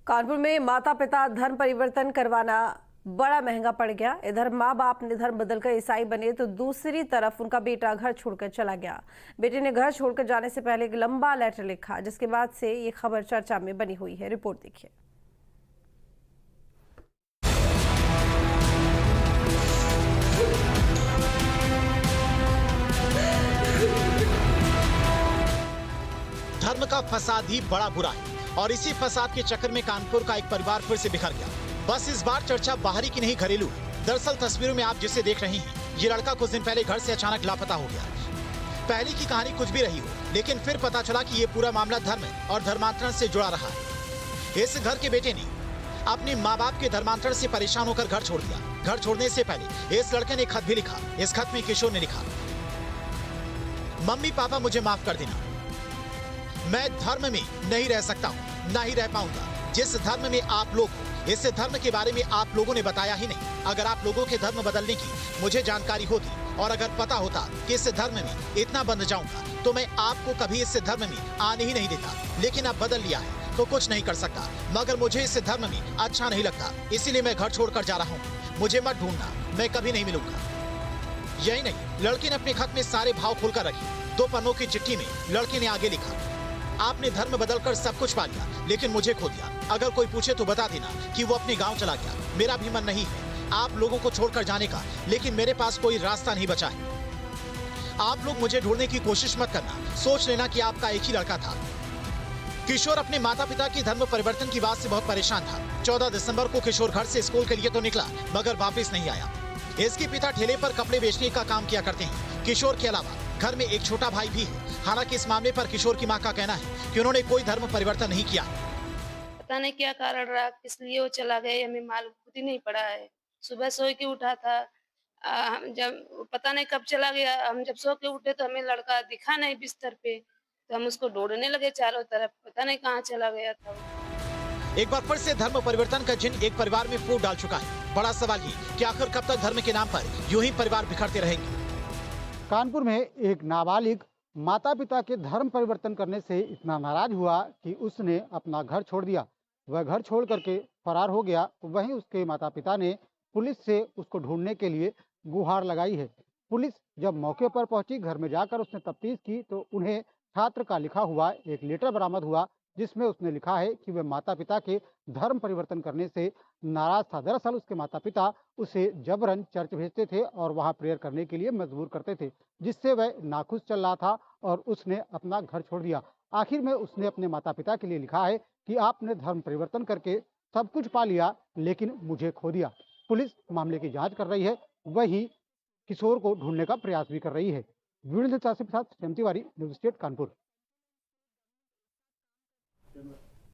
कानपुर में माता पिता धर्म परिवर्तन करवाना बड़ा महंगा पड़ गया। इधर माँ बाप ने धर्म बदलकर ईसाई बने तो दूसरी तरफ उनका बेटा घर छोड़कर चला गया। बेटे ने घर छोड़कर जाने से पहले एक लंबा लेटर लिखा, जिसके बाद से ये खबर चर्चा में बनी हुई है। रिपोर्ट देखिए। धर्म का फसाद ही बड़ा बुरा है और इसी फसाद के चक्कर में कानपुर का एक परिवार फिर से बिखर गया। बस इस बार चर्चा बाहरी की नहीं घरेलू है। दरअसल तस्वीरों में आप जिसे देख रही हैं, ये लड़का कुछ दिन पहले घर से अचानक लापता हो गया। पहले की कहानी कुछ भी रही हो, लेकिन फिर पता चला कि ये पूरा मामला धर्म और धर्मांतरण से जुड़ा रहा है। इस घर के बेटे ने अपने माँ बाप के धर्मांतरण से परेशान होकर घर छोड़ दिया। घर छोड़ने से पहले इस लड़के ने खत भी लिखा। इस खत में किशोर ने लिखा, मम्मी पापा मुझे माफ कर देना, मैं धर्म में नहीं रह सकता हूँ, ना ही रह पाऊंगा जिस धर्म में आप लोग हो। इस धर्म के बारे में आप लोगों ने बताया ही नहीं। अगर आप लोगों के धर्म बदलने की मुझे जानकारी होती और अगर पता होता कि इस धर्म में इतना बंध जाऊंगा तो मैं आपको कभी इस धर्म में आने ही नहीं देता। लेकिन अब बदल लिया है तो कुछ नहीं कर सकता, मगर मुझे इस धर्म में अच्छा नहीं लगता, इसीलिए मैं घर छोड़कर जा रहा हूँ। मुझे मत ढूंढना, मैं कभी नहीं मिलूंगा। यही नहीं, लड़की ने अपने खत में सारे भाव खोलकर रखे। 2 पन्नों की चिट्ठी में लड़के ने आगे लिखा, आपने धर्म बदलकर सब कुछ पा लिया, लेकिन मुझे खो दिया। अगर कोई पूछे तो बता देना कि वो अपने गांव चला गया। मेरा भी मन नहीं है आप लोगों को छोड़कर जाने का, लेकिन मेरे पास कोई रास्ता नहीं बचा है। आप लोग मुझे ढूंढने की कोशिश मत करना, सोच लेना कि आपका एक ही लड़का था। किशोर अपने माता पिता की धर्म परिवर्तन की बात से बहुत परेशान था। 14 दिसंबर को किशोर घर से स्कूल के लिए तो निकला, मगर वापस नहीं आया। इसके पिता ठेले पर कपड़े बेचने का काम किया करते हैं। किशोर के अलावा घर में एक छोटा भाई भी है। हालांकि इस मामले पर किशोर की मां का कहना है कि उन्होंने कोई धर्म परिवर्तन नहीं किया। पता नहीं क्या कारण रहा, किस लिए वो चला गया, हमें मालूम खुद ही नहीं पड़ा है। सुबह सो के उठा था, हम जब पता नहीं कब चला गया। हम जब सो के उठे तो हमें लड़का दिखा नहीं बिस्तर पे, तो हम उसको ढूंढने लगे चारों तरफ, पता नहीं कहाँ चला गया था वो। एक बार फिर से धर्म परिवर्तन का जिन एक परिवार में फूट डाल चुका है। बड़ा सवाल ये कि आखिर कब तक धर्म के नाम पर यूं ही परिवार बिखरते रहेंगे। कानपुर में एक नाबालिग माता पिता के धर्म परिवर्तन करने से इतना नाराज हुआ कि उसने अपना घर छोड़ दिया। वह घर छोड़ करके फरार हो गया। वहीं उसके माता पिता ने पुलिस से उसको ढूंढने के लिए गुहार लगाई है। पुलिस जब मौके पर पहुंची, घर में जाकर उसने तफ्तीश की तो उन्हें छात्र का लिखा हुआ एक लेटर बरामद हुआ, जिसमें उसने लिखा है कि वह माता पिता के धर्म परिवर्तन करने से नाराज था। दरअसल उसके माता पिता उसे जबरन चर्च भेजते थे और वहां प्रेयर करने के लिए मजबूर करते थे, जिससे वह नाखुश चल रहा था और उसने अपना घर छोड़ दिया। आखिर में उसने अपने माता पिता के लिए लिखा है कि आपने धर्म परिवर्तन करके सब कुछ पा लिया, लेकिन मुझे खो दिया। पुलिस मामले की जांच कर रही है, वही किशोर को ढूंढने का प्रयास भी कर रही है। वीडियो के साथ श्याम तिवारी, न्यूज़ स्टेट कानपुर।